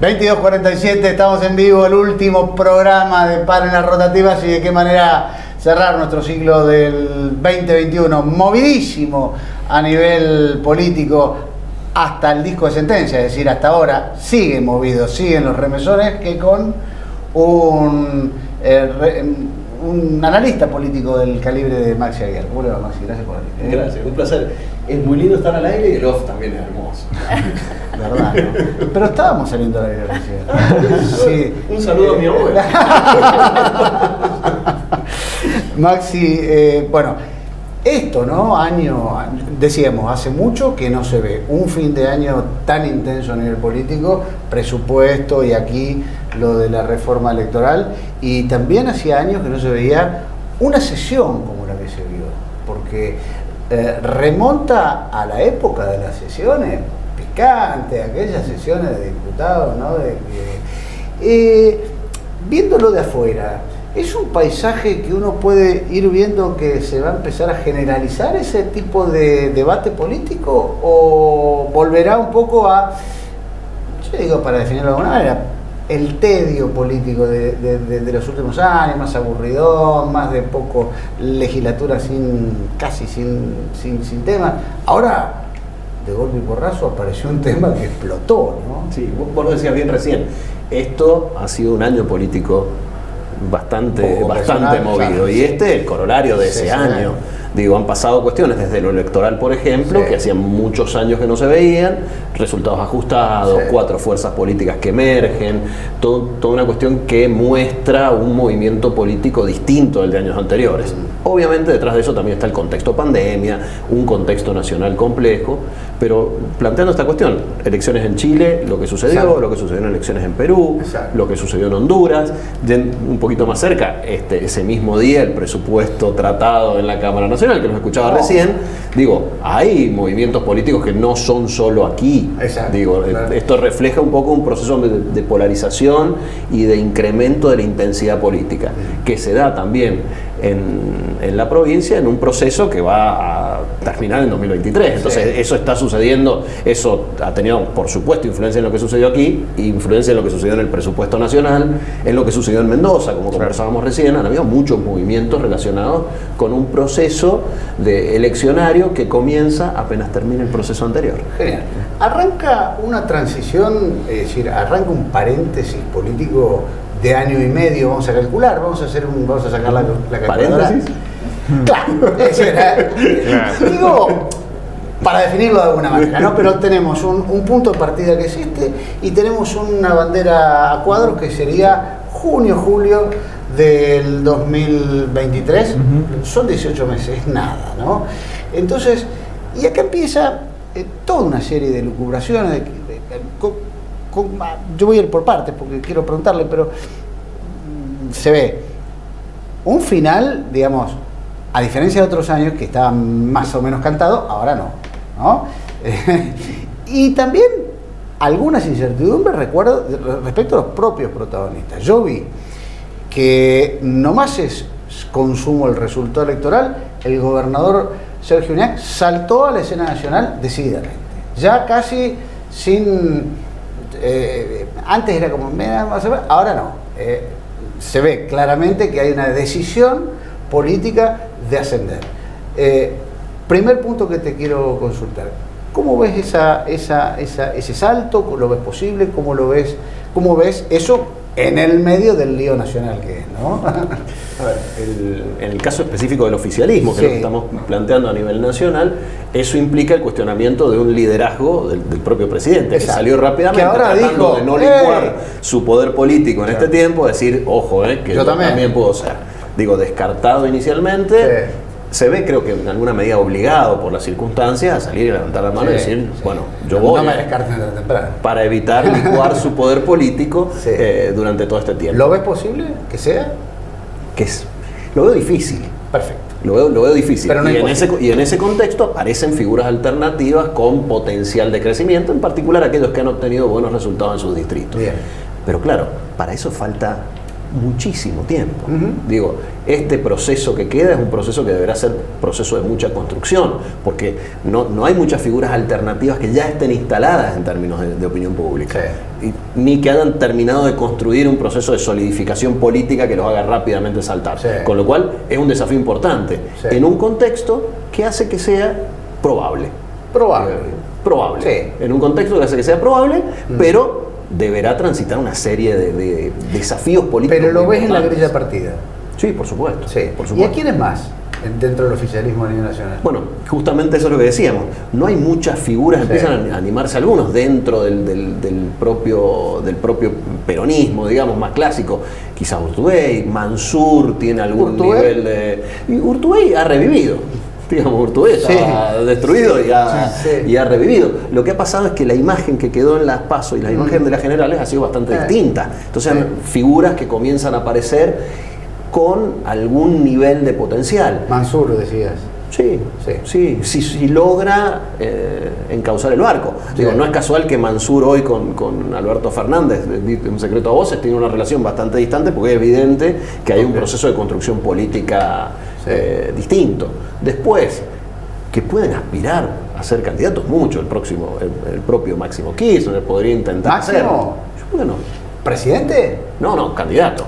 22:47, estamos en vivo, el último programa de Páginas Rotativas y de qué manera cerrar nuestro ciclo del 2021, movidísimo a nivel político hasta el disco de sentencia, es decir, hasta ahora sigue movido, siguen los remesones que con un analista político del calibre de Maxi Aguiar. ¿Cómo le va, Maxi? Gracias por venir. Gracias, un placer. Es muy lindo estar al aire y el off también es hermoso. ¿Verdad? ¿No? Pero estábamos saliendo al aire recién. Sí. Un saludo a mi abuela. Maxi, bueno, esto, ¿no? Decíamos, hace mucho que no se ve un fin de año tan intenso a nivel político, presupuesto y aquí lo de la reforma electoral, y también hacía años que no se veía una sesión como la que se vio, porque remonta a la época de las sesiones picantes, aquellas sesiones de diputados, ¿no? Viéndolo de afuera, ¿es un paisaje que uno puede ir viendo que se va a empezar a generalizar ese tipo de debate político o volverá un poco a, yo digo para definirlo de alguna manera, el tedio político de los últimos años, más aburridón, más de poco legislatura casi sin tema? Ahora, de golpe y porrazo, apareció un tema que explotó, ¿no? Sí, vos lo decías bien recién. Esto ha sido un año político bastante movido. Claro, y sí. El corolario de ese año. Digo, han pasado cuestiones desde lo electoral, por ejemplo, que hacían muchos años que no se veían, resultados ajustados, 4 fuerzas políticas que emergen, toda una cuestión que muestra un movimiento político distinto del de años anteriores. Obviamente detrás de eso también está el contexto pandemia, un contexto nacional complejo, pero planteando esta cuestión, elecciones en Chile, lo que sucedió, lo que sucedió en elecciones en Perú, lo que sucedió en Honduras, un poquito más cerca, ese mismo día el presupuesto tratado en la Cámara Nacional, que nos escuchaba recién. Digo, hay movimientos políticos que no son solo aquí. Digo, esto refleja un poco un proceso de polarización y de incremento de la intensidad política, que se da también en la provincia en un proceso que va a terminar en 2023. Entonces eso está sucediendo, eso ha tenido por supuesto influencia en lo que sucedió aquí, influencia en lo que sucedió en el presupuesto nacional, en lo que sucedió en Mendoza, como conversábamos recién. Han habido muchos movimientos relacionados con un proceso de eleccionario que comienza apenas termina el proceso anterior. Genial. Arranca una transición, es decir, arranca un paréntesis político de año y medio, vamos a calcular, vamos a sacar la calculadora. ¿Paréntesis? Claro, es decir, digo, para definirlo de alguna manera, ¿no? Pero tenemos un punto de partida que es y tenemos una bandera a cuadros que sería junio-julio del 2023. Son 18 meses, es nada, ¿no? Entonces, y acá empieza toda una serie de lucubraciones, yo voy a ir por partes porque quiero preguntarle, pero se ve un final, digamos, a diferencia de otros años que estaba más o menos cantado, ahora no. Y también algunas incertidumbres respecto a los propios protagonistas. Yo vi que nomás es consumo el resultado electoral, el gobernador Sergio Uñac saltó a la escena nacional decididamente, ya casi sin... antes era como, ahora no. Se ve claramente que hay una decisión política de ascender. Primer punto que te quiero consultar. ¿Cómo ves ese salto? ¿Lo ves posible? ¿Cómo ves eso en el medio del lío nacional que es, ¿no? A ver, en el caso específico del oficialismo, que es lo que estamos planteando a nivel nacional, eso implica el cuestionamiento de un liderazgo del propio presidente, que salió rápidamente, que ahora tratando dijo, de no licuar su poder político en este tiempo, decir, ojo, que yo también puedo ser. Digo, descartado inicialmente, se ve, creo que en alguna medida obligado por las circunstancias a salir y levantar la mano y decir, bueno, yo voy, no me descarten tan temprano, para evitar licuar su poder político durante todo este tiempo. ¿Lo ves posible que sea? Lo veo difícil. Perfecto. Lo veo difícil. Pero no y en ese contexto aparecen figuras alternativas con potencial de crecimiento, en particular aquellos que han obtenido buenos resultados en sus distritos. Bien. Pero claro, para eso falta muchísimo tiempo. Digo, este proceso que queda es un proceso que deberá ser proceso de mucha construcción, porque no hay muchas figuras alternativas que ya estén instaladas en términos de opinión pública, ni que hayan terminado de construir un proceso de solidificación política que los haga rápidamente saltar. Con lo cual es un desafío importante, en un contexto que hace que sea probable. En un contexto que hace que sea probable, pero deberá transitar una serie de desafíos políticos. Pero lo ves en la grilla partida. Sí, por supuesto. ¿Y a quiénes más dentro del oficialismo a nivel nacional? Bueno, justamente eso es lo que decíamos. No hay muchas figuras, empiezan a animarse algunos dentro del propio peronismo, digamos, más clásico. Quizás Urtubey, Mansur tiene algún nivel de... Y Urtubey ha revivido. Digamos, Urtubey estaba destruido y ha revivido. Lo que ha pasado es que la imagen que quedó en las PASO y la imagen de las generales ha sido bastante distinta. Entonces, figuras que comienzan a aparecer con algún nivel de potencial. Mansur, decías. Si logra encauzar el barco. Digo, no es casual que Mansur hoy con Alberto Fernández, un secreto a voces, tiene una relación bastante distante, porque es evidente que hay un proceso de construcción política distinto. Después, que pueden aspirar a ser candidatos mucho, el propio Máximo Kirchner podría intentar hacerlo. ¿Por qué no? ¿Presidente? No, candidato.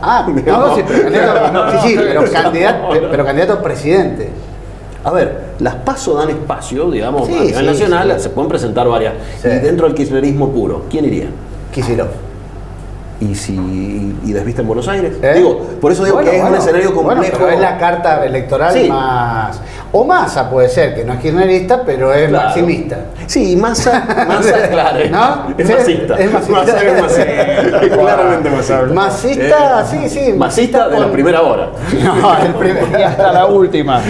Pero candidato a presidente. A ver, las PASO dan espacio, digamos, a nivel nacional, se pueden presentar varias. Y dentro del kirchnerismo puro, ¿quién iría? Kicillof. ¿Y desviste en Buenos Aires? Digo, por eso digo que es un escenario complejo. Pero es la carta electoral más... O Massa puede ser, que no es kirchnerista, pero es maximista. Sí, Massa claro, ¿no? Es masista. Massa es masista. Claramente masista. Masista, sí. Masista de la primera hora. No, y hasta la última.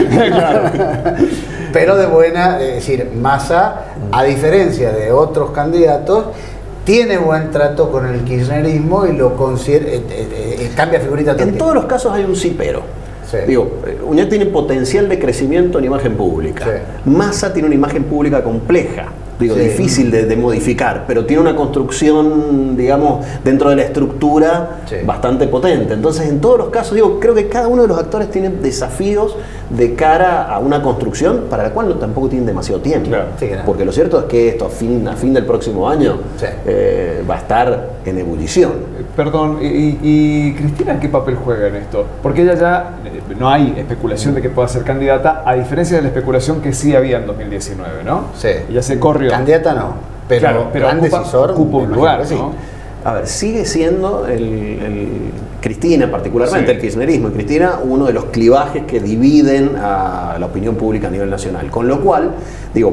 Pero de buena, es decir, Massa, a diferencia de otros candidatos, tiene buen trato con el kirchnerismo y lo considera, cambia figurita también. En todos los casos hay un sí pero. Digo, Uñac tiene potencial de crecimiento en imagen pública. Massa tiene una imagen pública compleja, difícil de modificar, pero tiene una construcción, digamos, dentro de la estructura bastante potente. Entonces, en todos los casos, creo que cada uno de los actores tiene desafíos de cara a una construcción para la cual tampoco tienen demasiado tiempo. Porque lo cierto es que esto a fin del próximo año va a estar en ebullición. Perdón, ¿y Cristina qué papel juega en esto? Porque ella ya no hay especulación de que pueda ser candidata, a diferencia de la especulación que sí había en 2019, ¿no? Ella se corrió. Candidata no, pero gran decisor ocupa un lugar, ¿no? A ver, sigue siendo Cristina particularmente, el kirchnerismo y Cristina, uno de los clivajes que dividen a la opinión pública a nivel nacional. Con lo cual,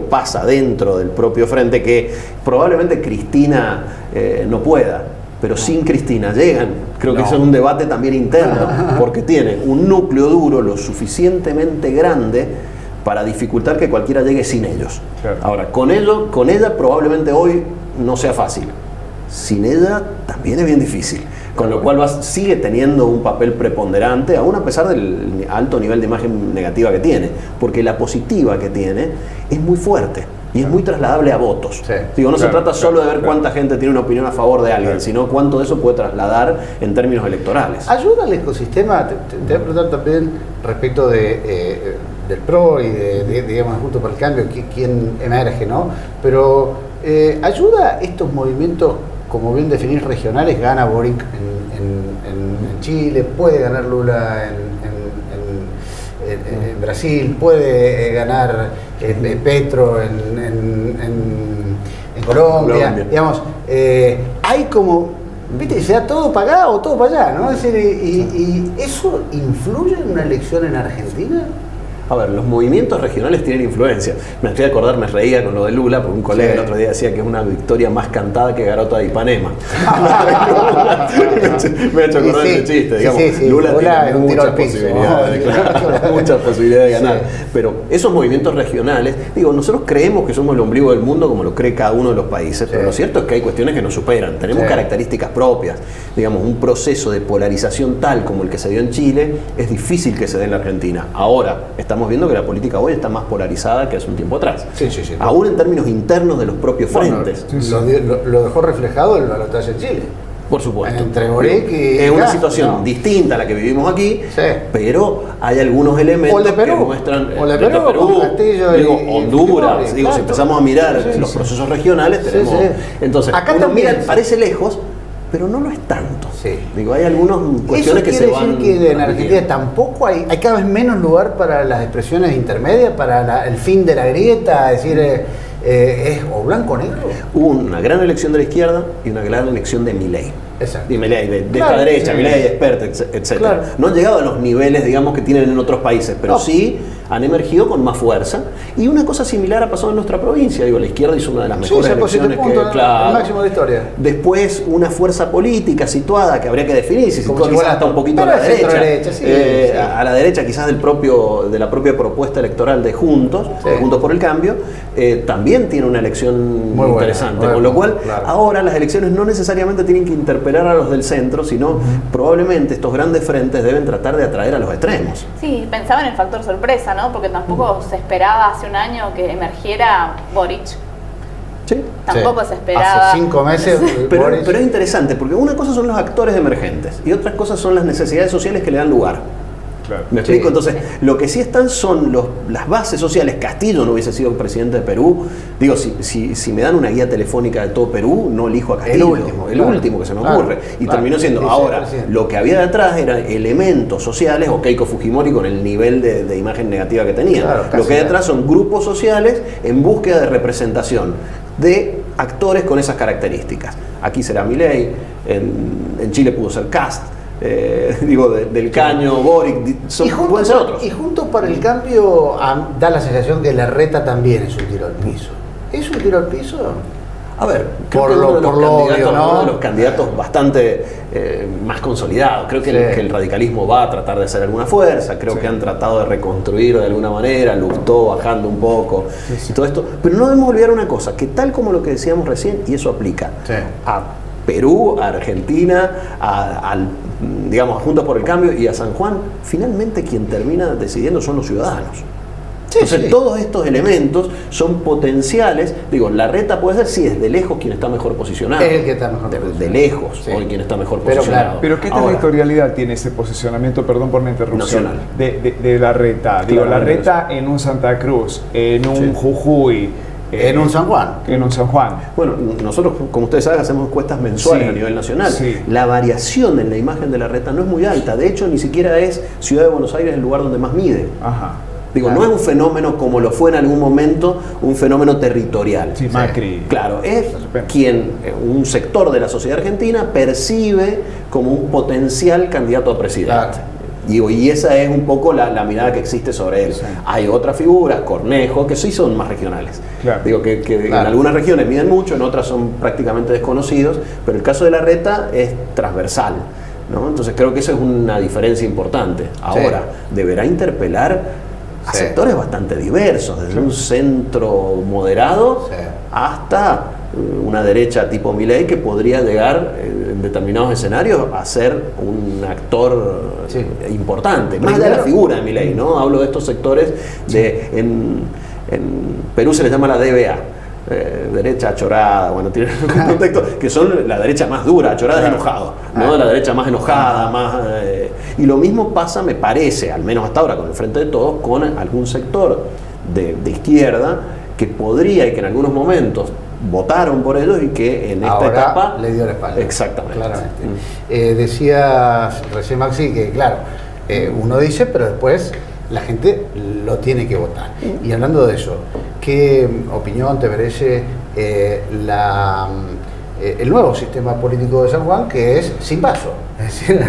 pasa dentro del propio frente que probablemente Cristina no pueda, pero sin Cristina llegan. Creo que eso es un debate también interno, porque tiene un núcleo duro lo suficientemente grande para dificultar que cualquiera llegue sin ellos. Ahora, con ella probablemente hoy no sea fácil. Sin ella también es bien difícil. Con lo cual sigue teniendo un papel preponderante, aún a pesar del alto nivel de imagen negativa que tiene, porque la positiva que tiene es muy fuerte y es muy trasladable a votos. No se trata solo de ver cuánta gente tiene una opinión a favor de alguien, sino cuánto de eso puede trasladar en términos electorales. ¿Ayuda al ecosistema? Te voy a preguntar también respecto del PRO y digamos, Juntos por el Cambio, quién emerge, ¿no? Pero ¿ayuda estos movimientos, como bien definir regionales? Gana Boric en Chile, puede ganar Lula en Brasil, puede ganar Petro en Colombia. Digamos, hay como, viste, se da todo para acá o todo para allá, ¿no? Es decir, y ¿eso influye en una elección en Argentina? A ver, los movimientos regionales tienen influencia. Me estoy a acordar, me reía con lo de Lula, porque un colega el otro día decía que es una victoria más cantada que Garota de Ipanema. Me ha hecho acordar ese chiste, digamos. Lula tiene muchas posibilidades de ganar. Pero esos movimientos regionales, nosotros creemos que somos el ombligo del mundo como lo cree cada uno de los países, pero lo cierto es que hay cuestiones que nos superan. Tenemos características propias. Digamos, un proceso de polarización tal como el que se dio en Chile es difícil que se dé en la Argentina. Ahora, estamos viendo que la política hoy está más polarizada que hace un tiempo atrás. Aún en términos internos de los propios frentes. Lo dejó reflejado el balotaje en Chile. Por supuesto. Entre Boric y es una Cast, situación distinta a la que vivimos aquí, Sí. pero hay algunos elementos que muestran Perú, Castillo Honduras, Boric, si empezamos a mirar los procesos regionales, tenemos. Entonces, acá uno también mira, parece lejos, pero no lo es tanto. Sí. Hay algunas cuestiones que se van. Eso quiere decir que en Argentina tampoco hay cada vez menos lugar para las expresiones intermedias, para el fin de la grieta, es decir, es o blanco o negro. Hubo una gran elección de la izquierda y una gran elección de Milei. Exacto. De Milei, de esta derecha, Milei, expert, etc. Claro. No han llegado a los niveles, digamos, que tienen en otros países, pero sí han emergido con más fuerza. Y una cosa similar ha pasado en nuestra provincia. La izquierda hizo una de las mejores elecciones el máximo de historia. Después, una fuerza política situada que habría que definir, si como quizás hasta un poquito a la derecha. Sí. A la derecha quizás de la propia propuesta electoral de Juntos, Juntos por el Cambio, también tiene una elección muy interesante. Con lo cual, ahora las elecciones no necesariamente tienen que interpelar a los del centro, sino probablemente estos grandes frentes deben tratar de atraer a los extremos. Sí, pensaba en el factor sorpresa, ¿no? Porque tampoco se esperaba hace un año que emergiera Boric. Sí. Tampoco se esperaba. Hace 5 meses. Pero es interesante, porque una cosa son los actores emergentes y otras cosas son las necesidades sociales que le dan lugar. Claro. ¿Me explico? Entonces, lo que sí están son las bases sociales. Castillo no hubiese sido presidente de Perú. Digo, si me dan una guía telefónica de todo Perú, no elijo a Castillo. El último que se me ocurre. Y terminó siendo. Ahora, lo que había detrás eran elementos sociales, o Keiko Fujimori con el nivel de imagen negativa que tenía. Lo que hay detrás son grupos sociales en búsqueda de representación de actores con esas características. Aquí será Milei, en Chile pudo ser Cast. Del Caño, Boric, pueden ser otros. Y Juntos para el Cambio da la sensación que Larreta también es un tiro al piso. ¿Es un tiro al piso? A ver, creo que uno de los candidatos bastante más consolidados. Creo que, el radicalismo va a tratar de hacer alguna fuerza. Creo que han tratado de reconstruir de alguna manera. Lustó bajando un poco y todo esto. Pero no debemos olvidar una cosa, que tal como lo que decíamos recién, y eso aplica a Perú, a Argentina, digamos, a Juntos por el Cambio y a San Juan, finalmente quien termina decidiendo son los ciudadanos. Entonces todos estos elementos son potenciales. Larreta puede ser, sí, es de lejos quien está mejor posicionado. Es el que está mejor posicionado. De lejos, hoy quien está mejor posicionado. Pero ¿qué territorialidad tiene ese posicionamiento, perdón por la interrupción, nacional de Larreta? Larreta en un Santa Cruz, en un Jujuy, en un San Juan. En un San Juan. Bueno, nosotros, como ustedes saben, hacemos encuestas mensuales a nivel nacional. La variación en la imagen de Larreta no es muy alta. De hecho, ni siquiera es Ciudad de Buenos Aires el lugar donde más mide. No es un fenómeno como lo fue en algún momento, un fenómeno territorial. Macri. Claro, es quien un sector de la sociedad argentina percibe como un potencial candidato a presidente. Y esa es un poco la mirada que existe sobre él. Hay otras figuras, Cornejo, que sí son más regionales. Que en algunas regiones miden mucho, en otras son prácticamente desconocidos, pero el caso de Larreta es transversal, ¿no? Entonces creo que esa es una diferencia importante. Ahora, deberá interpelar a sectores bastante diversos, desde un centro moderado hasta una derecha tipo Milei, que podría llegar en determinados escenarios a ser un actor importante, más allá de la figura de Milei, ¿no? Hablo de estos sectores en Perú se les llama la DBA, derecha achorada, tiene un contexto que son la derecha más dura, achorada es enojado, ¿no? La derecha más enojada, y lo mismo pasa, me parece, al menos hasta ahora con el Frente de Todos, con algún sector de izquierda que podría y que en algunos momentos votaron por ellos y que en esta etapa le dio la espalda. Exactamente. Claramente. Decías recién, Maxi, que claro, uno dice, pero después la gente lo tiene que votar. Y hablando de eso, ¿qué opinión te merece el nuevo sistema político de San Juan, que es sin paso? Es decir, que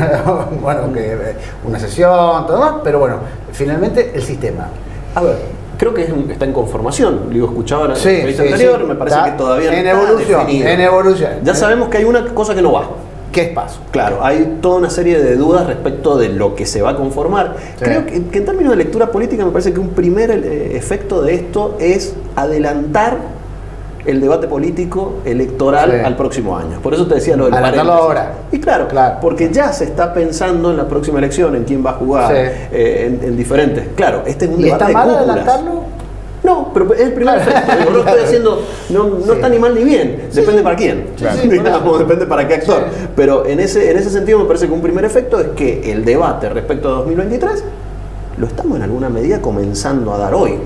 una sesión, todo más, pero finalmente el sistema. A ver, creo que está en conformación. Escuchaba la entrevista anterior, me parece que todavía no está definido. En evolución. Ya sabemos que hay una cosa que no va. ¿Qué es paso? Claro, hay toda una serie de dudas respecto de lo que se va a conformar. Creo que en términos de lectura política me parece que un primer efecto de esto es adelantar el debate político electoral al próximo año. Por eso te decía lo del adelantarlo ahora. Y claro, porque ya se está pensando en la próxima elección, en quién va a jugar, en diferentes. Claro, este es un debate de cúpulas. ¿Está mal adelantarlo? No, No, pero es el primer efecto. Digo, no estoy haciendo, no está ni mal ni bien. Depende para quién. Digamos, depende para qué actor. Pero en ese sentido me parece que un primer efecto es que el debate respecto a 2023 lo estamos en alguna medida comenzando a dar hoy.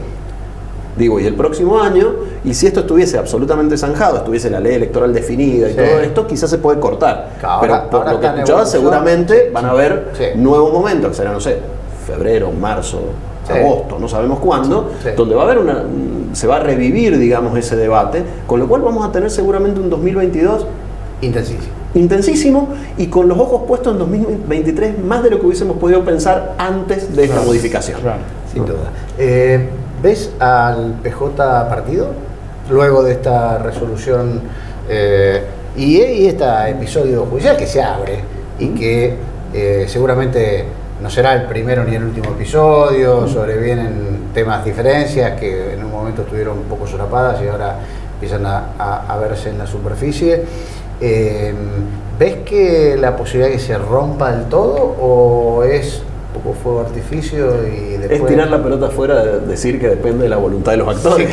Digo, y el próximo año, y si esto estuviese absolutamente zanjado, estuviese la ley electoral definida y todo esto, quizás se puede cortar. Pero por lo que escuchaba, seguramente van a haber nuevos momentos, que serán, no sé, febrero, marzo, agosto, no sabemos cuándo, donde va a haber se va a revivir, digamos, ese debate, con lo cual vamos a tener seguramente un 2022 intensísimo y con los ojos puestos en 2023 más de lo que hubiésemos podido pensar antes de esta modificación. Sin duda. ¿Ves al PJ partido luego de esta resolución y este episodio judicial que se abre y que seguramente no será el primero ni el último episodio, sobrevienen temas, diferencias que en un momento estuvieron un poco solapadas y ahora empiezan a verse en la superficie? ¿Ves que la posibilidad de que se rompa del todo o es poco fuego de artificio y después... Es tirar la pelota afuera, de decir que depende de la voluntad de los actores.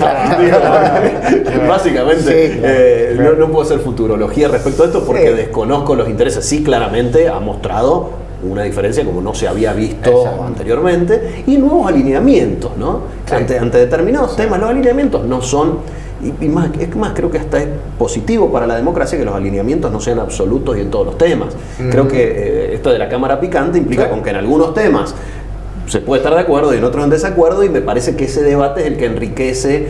Básicamente, no puedo hacer futurología respecto a esto porque desconozco los intereses. Sí, claramente ha mostrado una diferencia como no se había visto anteriormente y nuevos alineamientos, ¿no? Ante determinados temas, los alineamientos no son... Y más, es más, creo que hasta es positivo para la democracia que los alineamientos no sean absolutos y en todos los temas. Creo que esto de la cámara picante implica con que en algunos temas se puede estar de acuerdo y en otros en desacuerdo, y me parece que ese debate es el que enriquece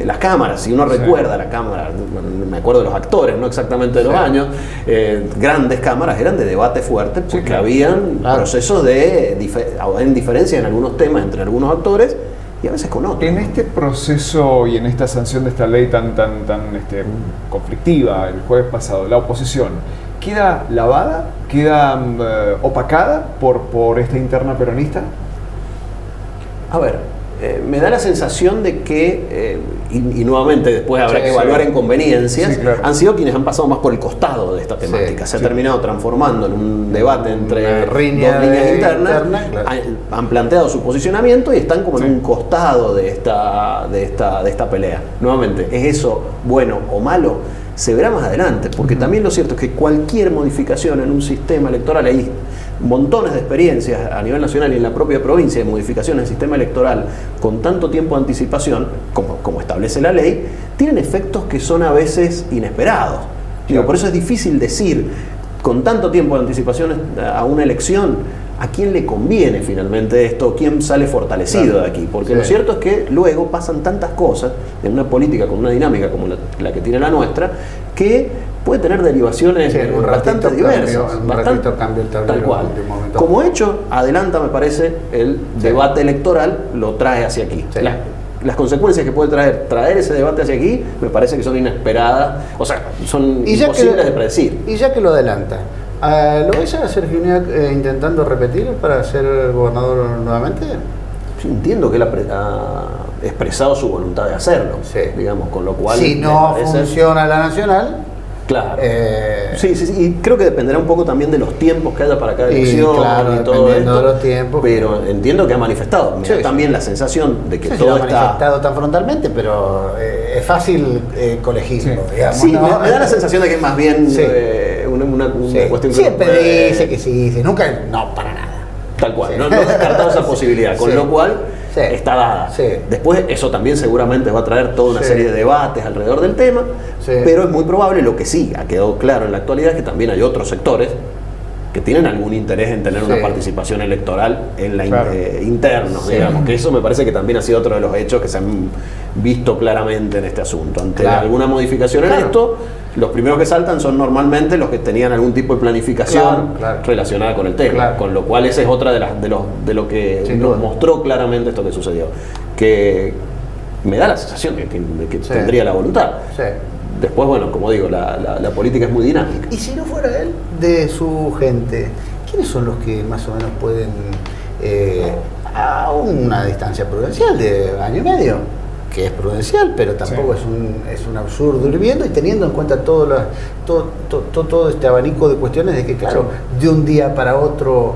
las cámaras. Si uno recuerda la cámara, me acuerdo de los actores, no exactamente de los años, grandes cámaras eran de debate fuerte porque habían procesos de diferencia en algunos temas entre algunos actores y a veces con otros. En este proceso y en esta sanción de esta ley tan conflictiva el jueves pasado, la oposición ¿queda lavada? ¿Queda opacada por esta interna peronista? A ver, me da la sensación de que, y nuevamente después habrá que evaluar en conveniencias, han sido quienes han pasado más por el costado de esta temática. Se ha terminado transformando en un debate entre dos líneas internas, han planteado su posicionamiento y están como en un costado de esta pelea. Nuevamente, ¿es eso bueno o malo? Se verá más adelante, porque también lo cierto es que cualquier modificación en un sistema electoral, hay montones de experiencias a nivel nacional y en la propia provincia de modificaciones del sistema electoral con tanto tiempo de anticipación, como establece la ley, tienen efectos que son a veces inesperados. Digo, por eso es difícil decir, con tanto tiempo de anticipación a una elección, ¿a quién le conviene finalmente esto? ¿Quién sale fortalecido de aquí? Porque lo cierto es que luego pasan tantas cosas en una política con una dinámica como la que tiene la nuestra, que puede tener derivaciones bastante diversas. Cambio el tablero, tal cual. Como hecho, adelanta, me parece, el debate electoral, lo trae hacia aquí. Las consecuencias que puede traer ese debate hacia aquí, me parece que son inesperadas, o sea, son imposibles de predecir. Y ya que lo adelanta, ¿lo ves a Sergio Uñac intentando repetir para ser gobernador nuevamente? Sí, entiendo que él ha expresado su voluntad de hacerlo, digamos, con lo cual... Si no funciona la nacional... Claro. Sí, y creo que dependerá un poco también de los tiempos que haya para cada elección y todo esto. De los tiempos, pero entiendo que ha manifestado. Me da también la sensación de que todo lo ha manifestado tan frontalmente, pero es fácil colegirlo, digamos. Sí, ¿no? me da la sensación de que es más bien una cuestión que... Siempre dice que sí, nunca, no, para nada. Tal cual, no he descartado esa posibilidad, con lo cual está dada. Después eso también seguramente va a traer toda una serie de debates alrededor del tema, pero es muy probable, lo que sí ha quedado claro en la actualidad, es que también hay otros sectores que tienen algún interés en tener una participación electoral en la internos, digamos, que eso me parece que también ha sido otro de los hechos que se han visto claramente en este asunto. Ante alguna modificación en esto, los primeros que saltan son normalmente los que tenían algún tipo de planificación relacionada con el tema, con lo cual esa es otra de lo que nos mostró claramente esto que sucedió, que me da la sensación de que tendría la voluntad. Después, bueno, como digo, la política es muy dinámica. Y si no fuera él, de su gente, ¿quiénes son los que más o menos pueden, a una distancia prudencial de año y medio, que es prudencial, pero tampoco es un absurdo ir viendo y teniendo en cuenta todo este abanico de cuestiones de que, claro, de un día para otro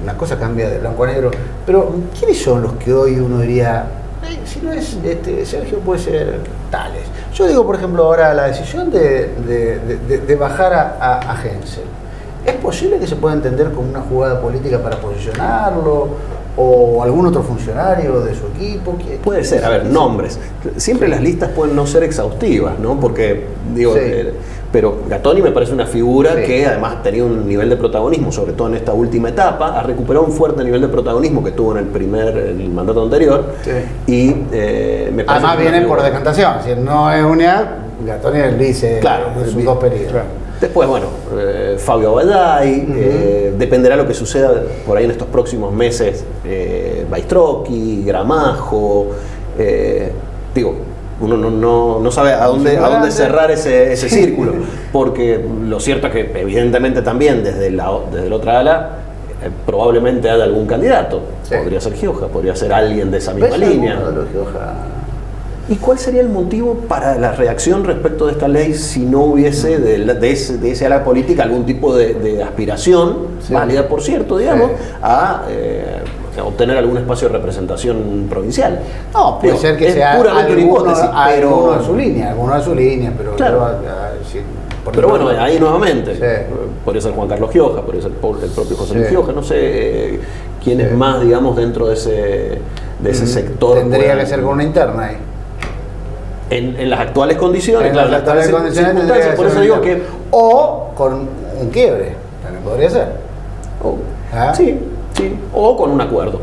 una cosa cambia de blanco a negro, pero ¿quiénes son los que hoy uno diría, si no es Sergio, puede ser Tales. Yo digo, por ejemplo, ahora la decisión de bajar a Hensel. ¿Es posible que se pueda entender como una jugada política para posicionarlo? ¿O algún otro funcionario de su equipo? Puede ser, a ver, nombres. Siempre las listas pueden no ser exhaustivas, ¿no? Porque, digo, pero Gattoni me parece una figura que además tenía un nivel de protagonismo, sobre todo en esta última etapa, ha recuperado un fuerte nivel de protagonismo que tuvo en el mandato anterior. Y me parece además vienen por decantación, si no es unidad, Gattoni dice en sus dos periodos. Claro. Después, bueno, Fabio Abalday, dependerá lo que suceda por ahí en estos próximos meses, Baistrocchi, Gramajo, digo, uno no sabe a dónde cerrar ese círculo, porque lo cierto es que evidentemente también desde la otra ala probablemente haya algún candidato, podría ser Gioja, podría ser alguien de esa misma línea. ¿Y cuál sería el motivo para la reacción respecto de esta ley si no hubiese de ese ala política algún tipo de aspiración, válida por cierto, digamos, a obtener algún espacio de representación provincial? No, puede ser que sea puramente una hipótesis, pero alguno de su línea, pero claro. Pero bueno, ahí nuevamente, podría ser Juan Carlos Gioja, podría ser el propio José Luis Gioja, no sé quién es más, digamos, dentro de ese sector. Tendría que ser con una interna ahí. En las actuales condiciones, en las actuales condiciones, por eso digo que... O con un quiebre, también podría ser. Sí, o con un acuerdo.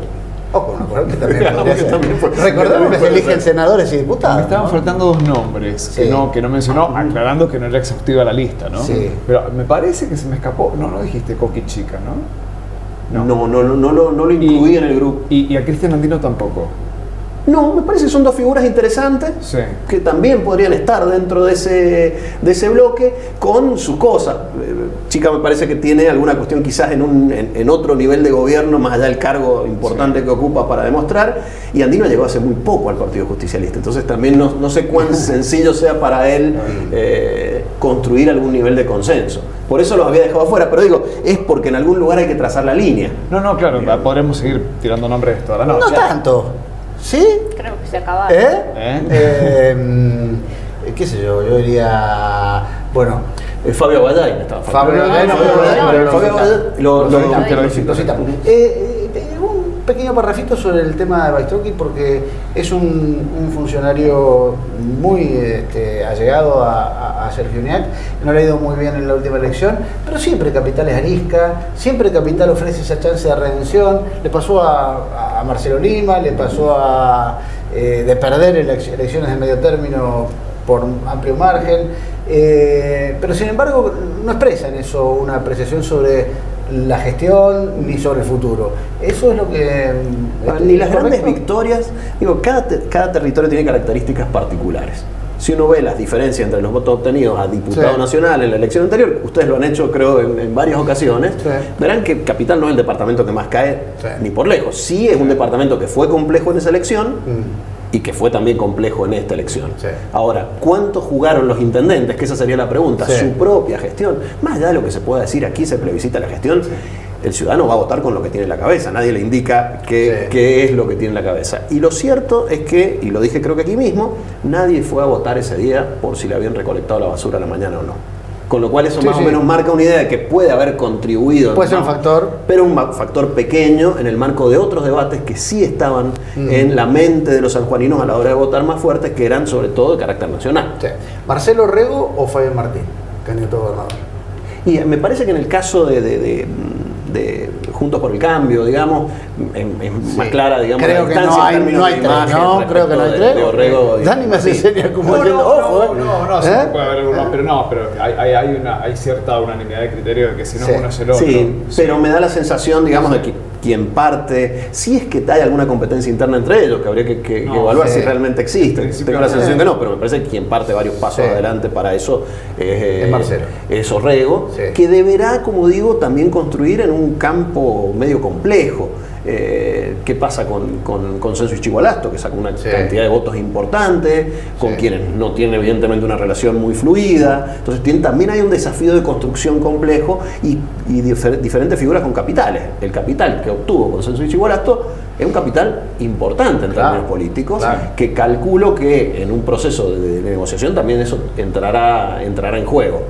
O con un acuerdo que también podría ser. Recordemos que se eligen senadores y diputados. Me estaban faltando dos nombres que no mencionó, aclarando que no era exhaustiva la lista, ¿no? Sí. Pero me parece que se me escapó. No dijiste Coqui Chica, ¿no? No lo incluí en el grupo. Y a Cristian Andino tampoco. No, me parece que son dos figuras interesantes que también podrían estar dentro de ese bloque con sus cosas. Chica me parece que tiene alguna cuestión quizás en otro nivel de gobierno, más allá del cargo importante que ocupa para demostrar, y Andino llegó hace muy poco al Partido Justicialista, entonces también no sé cuán sencillo sea para él construir algún nivel de consenso. Por eso los había dejado afuera, pero digo, es porque en algún lugar hay que trazar la línea. No, claro, podremos seguir tirando nombres toda la noche. No tanto. ¿Sí? Creo que se acabaron. ¿Qué sé yo? Yo diría... Bueno... Fabio Abalday estaba Fabio Abalday lo citamos. Un pequeño parrafito sobre el tema de Baistrocchi, porque es un funcionario muy allegado a Sergio Uñac, no le ha ido muy bien en la última elección, pero siempre Capital es arisca, siempre Capital ofrece esa chance de redención. Le pasó a Marcelo Lima, le pasó de perder elecciones de medio término por un amplio margen, pero sin embargo no expresa en eso una apreciación sobre la gestión ni sobre el futuro. Eso es lo que... Ni las grandes victorias, digo, cada territorio tiene características particulares. Si uno ve las diferencias entre los votos obtenidos a diputado nacional en la elección anterior, ustedes lo han hecho creo en varias ocasiones, verán que Capital no es el departamento que más cae, ni por lejos. Sí es un departamento que fue complejo en esa elección, y que fue también complejo en esta elección. Ahora, ¿cuánto jugaron los intendentes? Que esa sería la pregunta. Su propia gestión. Más allá de lo que se pueda decir, aquí se plebiscita la gestión, el ciudadano va a votar con lo que tiene en la cabeza. Nadie le indica qué es lo que tiene en la cabeza. Y lo cierto es que, y lo dije creo que aquí mismo, nadie fue a votar ese día por si le habían recolectado la basura a la mañana o no. Con lo cual eso más o menos marca una idea de que puede haber contribuido. Puede ser un factor. Pero un factor pequeño en el marco de otros debates que sí estaban en la mente de los sanjuaninos a la hora de votar más fuertes, que eran sobre todo de carácter nacional. ¿Marcelo Rego o Fabián Martín, candidato a gobernador? Y me parece que en el caso de Juntos por el Cambio, digamos, es más clara, digamos, creo que no hay tres, ¿no? Creo que no hay tres. Dani me hace señas como diciendo, ojo, puede haber uno, pero hay cierta unanimidad de criterio de que si no es uno es el otro. Pero me da la sensación, digamos, de que quien parte, si es que hay alguna competencia interna entre ellos, que habría que evaluar si realmente existe. Tengo la sensación que no, pero me parece que quien parte varios pasos adelante para eso es Marcelo. Es Orrego, que deberá, como digo, también construir en un campo medio complejo. ¿Qué pasa con Censo Chigualasto, que saca una cantidad de votos importante, con quienes no tiene evidentemente una relación muy fluida? Entonces también hay un desafío de construcción complejo y diferentes figuras con capitales. El capital que obtuvo con Censo Chigualasto es un capital importante en términos políticos, que calculo que en un proceso de negociación también eso entrará en juego.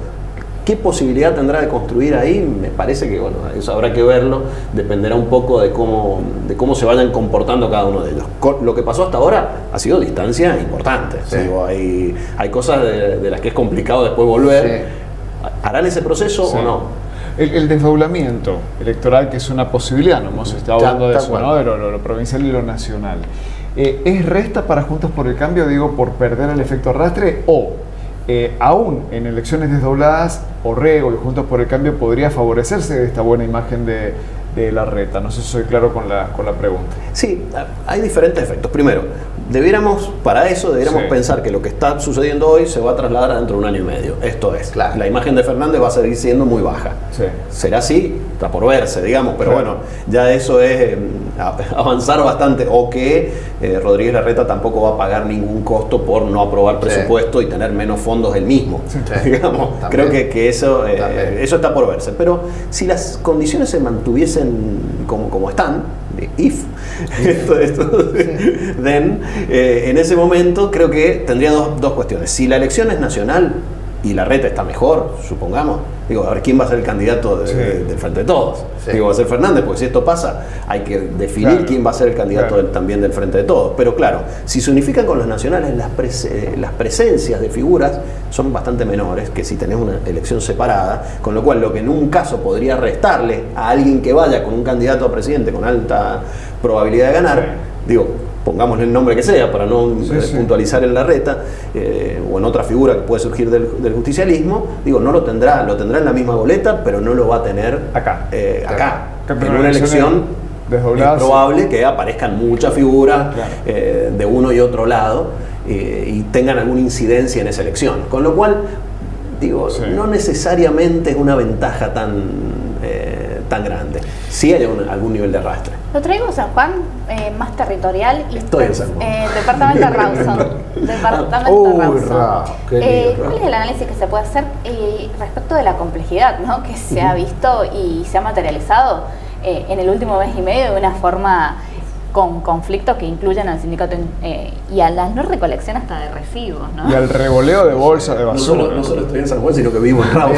¿Qué posibilidad tendrá de construir ahí? Me parece que, bueno, eso habrá que verlo, dependerá un poco de cómo se vayan comportando cada uno de ellos. Lo que pasó hasta ahora ha sido distancia importante. Sí. Digo, hay cosas de las que es complicado después volver. Sí. ¿Harán ese proceso o no? El desdoblamiento electoral, que es una posibilidad, no hemos estado hablando de eso, ¿no? De lo provincial y lo nacional. ¿Es resta para Juntos por el Cambio, digo, por perder el efecto arrastre, o aún en elecciones desdobladas, Orrego y Juntos por el Cambio podría favorecerse de esta buena imagen de Larreta? No sé si soy claro con la pregunta. Sí, hay diferentes efectos. Primero, debiéramos pensar que lo que está sucediendo hoy se va a trasladar dentro de un año y medio. Esto es, la imagen de Fernández va a seguir siendo muy baja. Sí. Será así, está por verse, digamos, pero bueno, ya eso es avanzar bastante, o que Rodríguez Larreta tampoco va a pagar ningún costo por no aprobar presupuesto y tener menos fondos él mismo. Digamos, creo que eso está por verse. Pero si las condiciones se mantuviesen como están, then, en ese momento creo que tendría dos cuestiones. Si la elección es nacional y Larreta está mejor, supongamos, digo, a ver quién va a ser el candidato del Frente de Todos. Digo, va a ser Fernández, porque si esto pasa, hay que definir quién va a ser el candidato también del Frente de Todos. Pero claro, si se unifican con los nacionales, las presencias de figuras son bastante menores que si tenés una elección separada, con lo cual lo que en un caso podría restarle a alguien que vaya con un candidato a presidente con alta probabilidad de ganar, digo, pongámosle el nombre que sea para no puntualizar en Larreta, o en otra figura que puede surgir del justicialismo, digo, no lo tendrá en la misma boleta, pero no lo va a tener acá. En una elección es probable que aparezcan muchas figuras de uno y otro lado y tengan alguna incidencia en esa elección, con lo cual, digo, no necesariamente es una ventaja tan grande. Sí hay algún nivel de arrastre. Lo traigo San Juan, más territorial. Y estoy en San Juan. Departamento Rawson. Departamento Rawson. ¿Cuál es el análisis que se puede hacer respecto de la complejidad, ¿no?, que se ha visto y se ha materializado en el último mes y medio de una forma con conflictos que incluyen al sindicato y a la no recolección hasta de residuos, ¿no? Y al revoleo de bolsas de basura. No solo estoy en San Juan, sino que vivo en Rawson.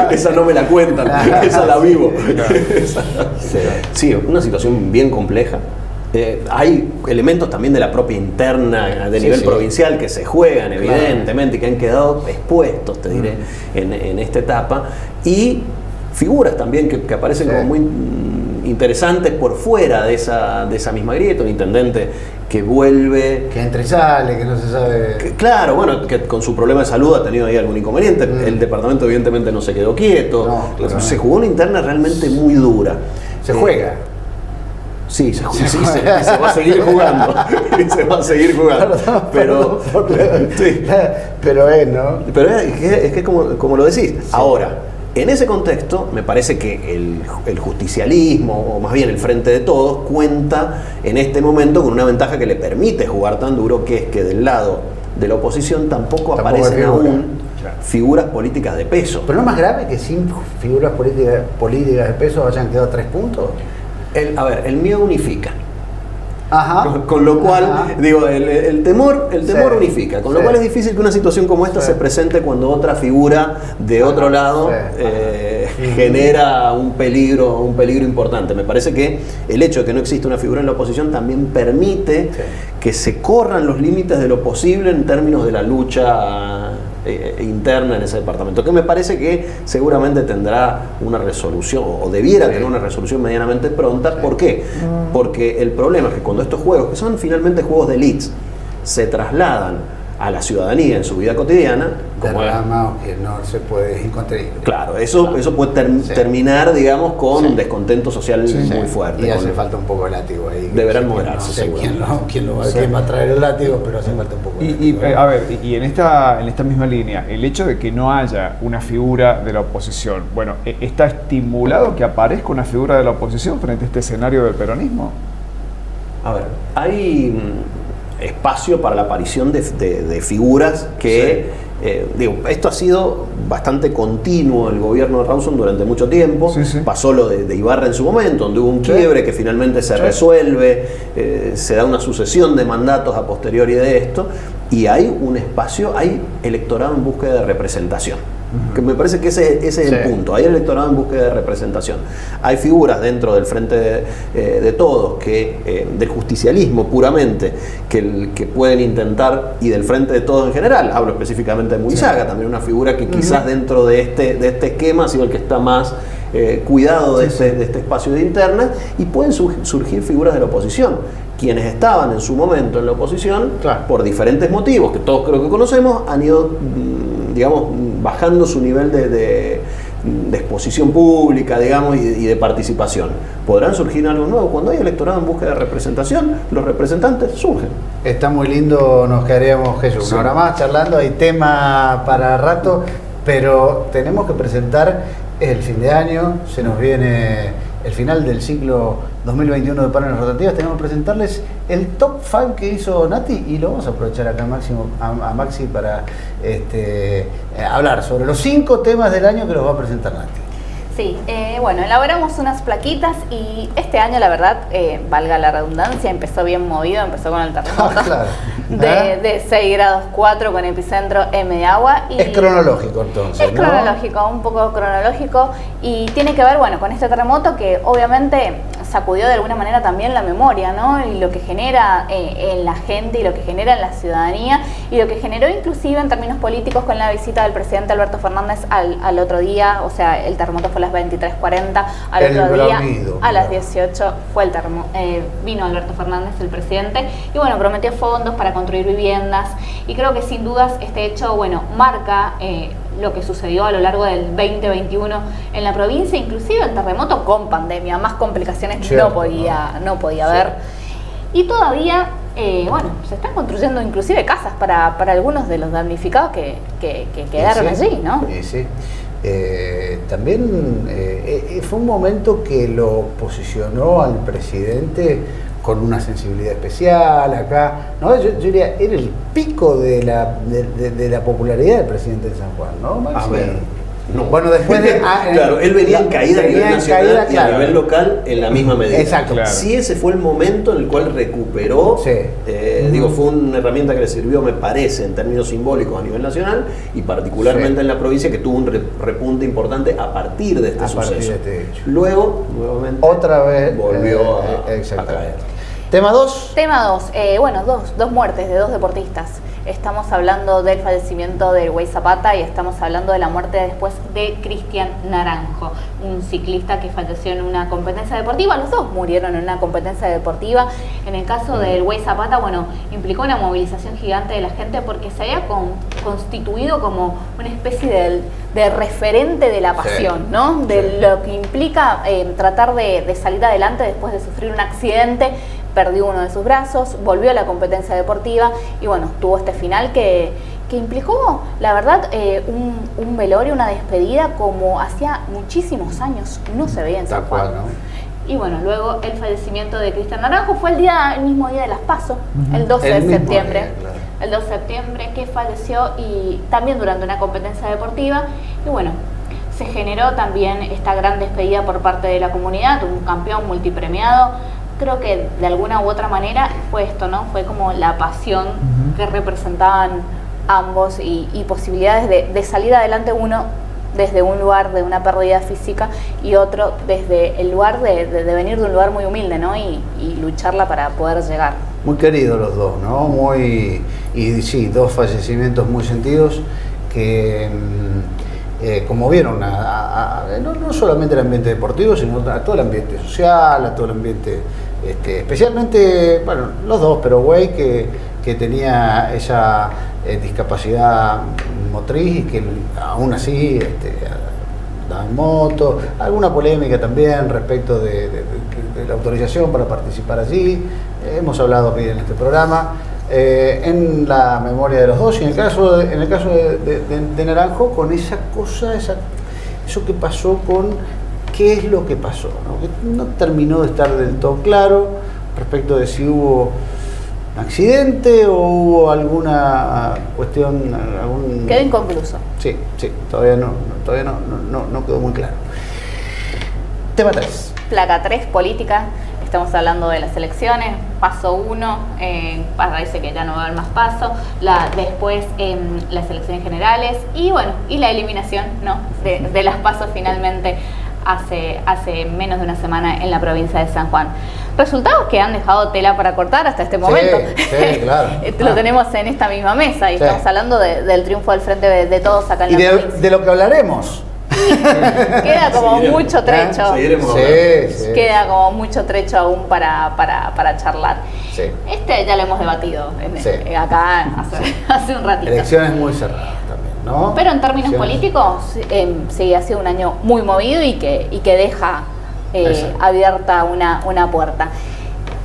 Esa no me la cuentan, esa la vivo. Sí, una situación bien compleja. Hay elementos también de la propia interna de nivel provincial que se juegan, evidentemente, que han quedado expuestos, te diré, en esta etapa. Y figuras también que aparecen como muy interesantes por fuera de esa misma grieta. Un intendente que vuelve, que entra y sale, que no se sabe. Claro, bueno, que con su problema de salud ha tenido ahí algún inconveniente. El departamento evidentemente no se quedó quieto. No, se jugó una interna realmente muy dura. Se juega. Sí, se va a seguir jugando. Se va a seguir jugando. Pero es que como lo decís. Ahora, en ese contexto, me parece que el justicialismo, o más bien el Frente de Todos, cuenta en este momento con una ventaja que le permite jugar tan duro, que es que del lado de la oposición tampoco aparecen aún figuras políticas de peso. Pero no es más grave que sin figuras políticas de peso hayan quedado 3 puntos. El miedo unifica. Con lo cual, digo, el temor unifica, con lo cual es difícil que una situación como esta se presente cuando otra figura de otro lado genera un peligro importante. Me parece que el hecho de que no exista una figura en la oposición también permite que se corran los límites de lo posible en términos de la lucha interna en ese departamento, que me parece que seguramente tendrá una resolución, o debiera tener una resolución medianamente pronta. ¿Por qué? Porque el problema es que cuando estos juegos, que son finalmente juegos de elites, se trasladan a la ciudadanía en su vida cotidiana, como que no se puede encontrar. Claro, eso puede terminar, digamos, con un descontento social muy fuerte. Y hace falta un poco de látigo ahí. Deberán moderarse, seguro. ¿Quién va a traer el látigo? Pero hace falta un poco de látigo. A ver, y en esta misma línea, el hecho de que no haya una figura de la oposición, bueno, ¿está estimulado que aparezca una figura de la oposición frente a este escenario del peronismo? A ver, hay espacio para la aparición de figuras que Esto ha sido bastante continuo el gobierno de Rawson durante mucho tiempo. Sí. Pasó lo de Ibarra en su momento, donde hubo un quiebre que finalmente se resuelve, se da una sucesión de mandatos a posteriori de esto, y hay un espacio, hay electorado en búsqueda de representación. Que me parece que ese es el punto. Hay electorado en búsqueda de representación. Hay figuras dentro del Frente de Todos, del justicialismo puramente, que pueden intentar, y del Frente de Todos en general, hablo específicamente de Muizaga, también una figura que quizás dentro de este esquema ha sido el que está más cuidado de este espacio de interna, y pueden surgir figuras de la oposición. Quienes estaban en su momento en la oposición, por diferentes motivos, que todos creo que conocemos, han ido, digamos, bajando su nivel de exposición pública, digamos, y de participación. ¿Podrán surgir algo nuevo? Cuando hay electorado en búsqueda de representación, los representantes surgen. Está muy lindo, nos quedaríamos, Jesús, una hora más charlando, hay tema para rato, pero tenemos que presentar el fin de año, se nos viene el final del ciclo 2021 de paneles rotativas. Tenemos que presentarles el top 5 que hizo Nati, y lo vamos a aprovechar acá a Maxi para hablar sobre los 5 temas del año que los va a presentar Nati. Sí, bueno, elaboramos unas plaquitas, y este año, la verdad, valga la redundancia, empezó bien movido, empezó con el terremoto de 6 grados 4 con epicentro M de agua. Y es cronológico entonces, es cronológico, un poco cronológico, y tiene que ver, bueno, con este terremoto que obviamente sacudió de alguna manera también la memoria, ¿no? Y lo que genera en la gente, y lo que genera en la ciudadanía, y lo que generó inclusive en términos políticos con la visita del presidente Alberto Fernández al otro día. O sea, el terremoto fue a las 23:40, al otro día a las 18 fue vino Alberto Fernández, el presidente, y bueno, prometió fondos para construir viviendas, y creo que sin dudas este hecho, bueno, marca lo que sucedió a lo largo del 2021 en la provincia, inclusive el terremoto con pandemia, más complicaciones no podía haber. Y todavía, bueno, se están construyendo inclusive casas para algunos de los damnificados que quedaron allí, ¿no? Sí. También fue un momento que lo posicionó al presidente con una sensibilidad especial acá, ¿no? Yo diría, era el pico de la popularidad del presidente de San Juan, ¿no, Maxi? A ver, no. Bueno, después de... claro, él venía en caída a nivel nacional y a nivel local en la misma medida. Exacto. Claro. Sí, ese fue el momento en el cual recuperó, digo, fue una herramienta que le sirvió, me parece, en términos simbólicos a nivel nacional, y particularmente en la provincia, que tuvo un repunte importante a partir de este suceso. Luego, nuevamente, otra vez volvió a caer. Tema 2. Tema 2. Bueno, dos muertes de 2 deportistas. Estamos hablando del fallecimiento del Güey Zapata, y estamos hablando de la muerte después de Cristian Naranjo, un ciclista que falleció en una competencia deportiva. Los dos murieron en una competencia deportiva. En el caso del Güey Zapata, bueno, implicó una movilización gigante de la gente, porque se había constituido como una especie de referente de la pasión, ¿no? De lo que implica tratar de salir adelante después de sufrir un accidente. Perdió uno de sus brazos, volvió a la competencia deportiva, y bueno, tuvo este final que implicó, la verdad, un velorio, una despedida como hacía muchísimos años no se veía en San Juan. ¿No? Y bueno, luego el fallecimiento de Cristian Naranjo fue el mismo día de las PASO, el 12 de septiembre. Día, claro. El 12 de septiembre, que falleció, y también durante una competencia deportiva. Y bueno, se generó también esta gran despedida por parte de la comunidad, un campeón multipremiado. Creo que de alguna u otra manera fue esto, ¿no? Fue como la pasión que representaban ambos, y posibilidades de salir adelante, uno desde un lugar de una pérdida física, y otro desde el lugar de venir de un lugar muy humilde, ¿no? Y lucharla para poder llegar. Muy queridos los dos, ¿no? Y sí, 2 fallecimientos muy sentidos que... como vieron, no solamente el ambiente deportivo, sino a todo el ambiente social, a todo el ambiente, especialmente, bueno, los dos, pero Güey, que tenía esa discapacidad motriz, y que aún así andaba en moto, alguna polémica también respecto de la autorización para participar allí, hemos hablado aquí en este programa. En la memoria de los dos, y en el caso de Naranjo, con esa cosa, eso que pasó qué es lo que pasó, ¿no? Que no terminó de estar del todo claro respecto de si hubo accidente o hubo alguna cuestión? Quedó inconcluso. Sí, todavía no quedó muy claro. Tema 3. Placa 3, política. Estamos hablando de las elecciones, paso 1, parece que ya no va a haber más paso, después las elecciones generales y la eliminación, ¿no?, de las pasos finalmente hace menos de una semana en la provincia de San Juan. Resultados que han dejado tela para cortar hasta este momento. Sí, claro. Lo tenemos en esta misma mesa y estamos hablando del triunfo del Frente de Todos acá en la provincia. De lo que hablaremos. Queda como mucho trecho. Sí. Queda como mucho trecho aún para charlar. Sí. Ya lo hemos debatido acá hace un ratito. Elecciones muy cerradas también, ¿no? Pero en términos políticos, sí, ha sido un año muy movido y que deja abierta una puerta.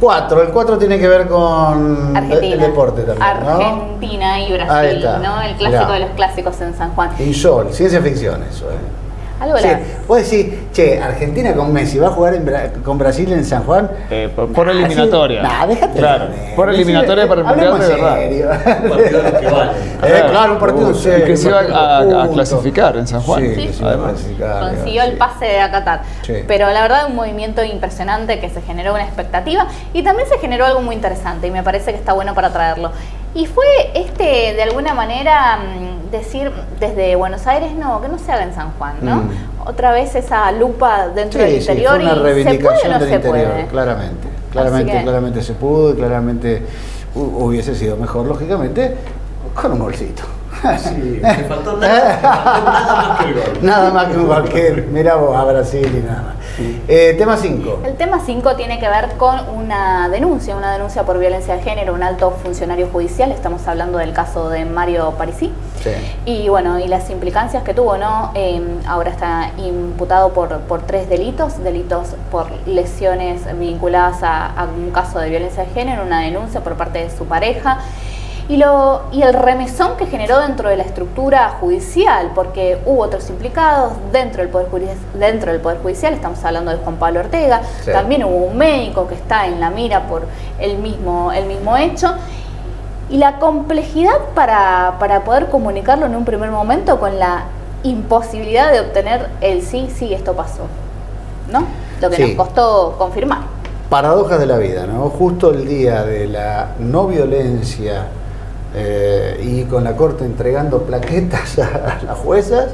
4, el 4 tiene que ver con Argentina, el deporte también, ¿no? Argentina y Brasil, ¿no? El clásico de los clásicos en San Juan. Insol, ciencia ficción eso, Algo sí. Vos decís, Argentina con Messi va a jugar con Brasil en San Juan. Por eliminatoria. Déjate. Claro, por eliminatoria para el mundial de verdad. Un partido de los que vale. Claro, un partido serio. Que se iba a clasificar en San Juan. Sí, además. Consiguió el pase a Qatar. Sí. Pero la verdad, un movimiento impresionante que se generó una expectativa y también se generó algo muy interesante y me parece que está bueno para traerlo. Y fue de alguna manera decir desde Buenos Aires que no se haga en San Juan, ¿no? Otra vez esa lupa dentro del interior fue una y reivindicación ¿se puede o no del se interior? puede? Claramente se pudo y claramente hubiese sido mejor, lógicamente, con un golcito. Sí, me faltó nada más que el gol. Nada más que un gol, mirá vos a Brasil y nada más. Tema 5. El tema 5 tiene que ver con una denuncia por violencia de género, un alto funcionario judicial, estamos hablando del caso de Mario Parisi. Sí. Y las implicancias que tuvo, ¿no? Ahora está imputado por 3 delitos por lesiones vinculadas a un caso de violencia de género, una denuncia por parte de su pareja. Y el remesón que generó dentro de la estructura judicial, porque hubo otros implicados dentro del Poder Judicial, estamos hablando de Juan Pablo Ortega, también hubo un médico que está en la mira por el mismo hecho, y la complejidad para poder comunicarlo en un primer momento con la imposibilidad de obtener el sí, esto pasó, ¿no? Lo que nos costó confirmar. Paradojas de la vida, ¿no? Justo el día de la no violencia y con la Corte entregando plaquetas a las juezas,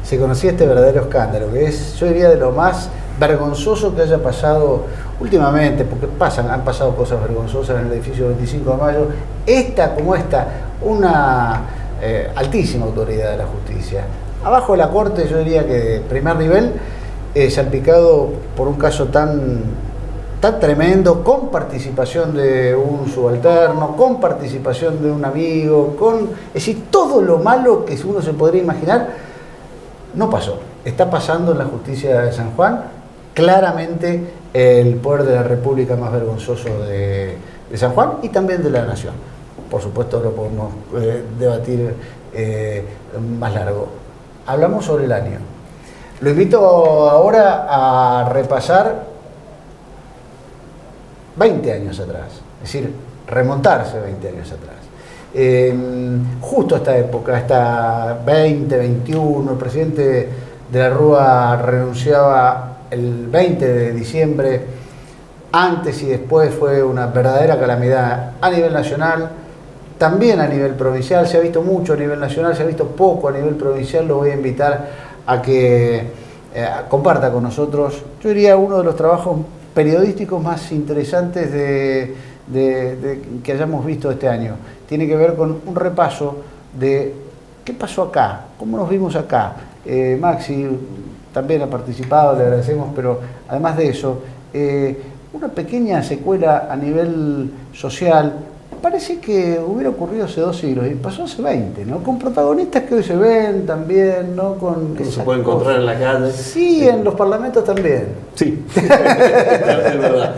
se conocía este verdadero escándalo, que es, yo diría, de lo más vergonzoso que haya pasado últimamente, porque han pasado cosas vergonzosas en el edificio 25 de Mayo, una altísima autoridad de la justicia. Abajo de la Corte, yo diría que de primer nivel, salpicado por un caso tan tremendo, con participación de un subalterno, con participación de un amigo, es decir, todo lo malo que uno se podría imaginar, no pasó. Está pasando en la justicia de San Juan, claramente el poder de la República más vergonzoso de San Juan y también de la Nación. Por supuesto lo podemos debatir más largo. Hablamos sobre el año. Lo invito ahora a repasar 20 años atrás, es decir, remontarse 20 años atrás. Justo a esta época, hasta 2021, el presidente de la Rúa renunciaba el 20 de diciembre, antes y después fue una verdadera calamidad a nivel nacional, también a nivel provincial, se ha visto mucho a nivel nacional, se ha visto poco a nivel provincial, lo voy a invitar a que comparta con nosotros, yo diría, uno de los trabajos periodísticos más interesantes que hayamos visto este año. Tiene que ver con un repaso de qué pasó acá, cómo nos vimos acá. Maxi también ha participado, le agradecemos, pero además de eso, una pequeña secuela a nivel social. Parece que hubiera ocurrido hace 2 siglos y pasó hace 20, ¿no? Con protagonistas que hoy se ven también, ¿no? Que se puede encontrar en la calle. Sí, en los parlamentos también. Sí, es verdad.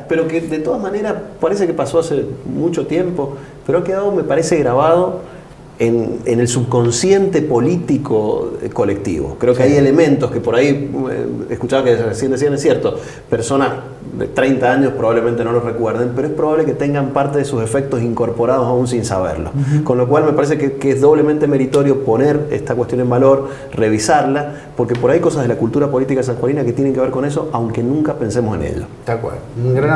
Pero que de todas maneras parece que pasó hace mucho tiempo, pero ha quedado, me parece, grabado en el subconsciente político colectivo. Creo que hay elementos que por ahí, escuchaba que recién decían, es cierto, personas de 30 años probablemente no los recuerden, pero es probable que tengan parte de sus efectos incorporados aún sin saberlo. Con lo cual me parece que es doblemente meritorio poner esta cuestión en valor, revisarla, porque por ahí hay cosas de la cultura política sanjuanina que tienen que ver con eso, aunque nunca pensemos en ello. Tal cual. Un gran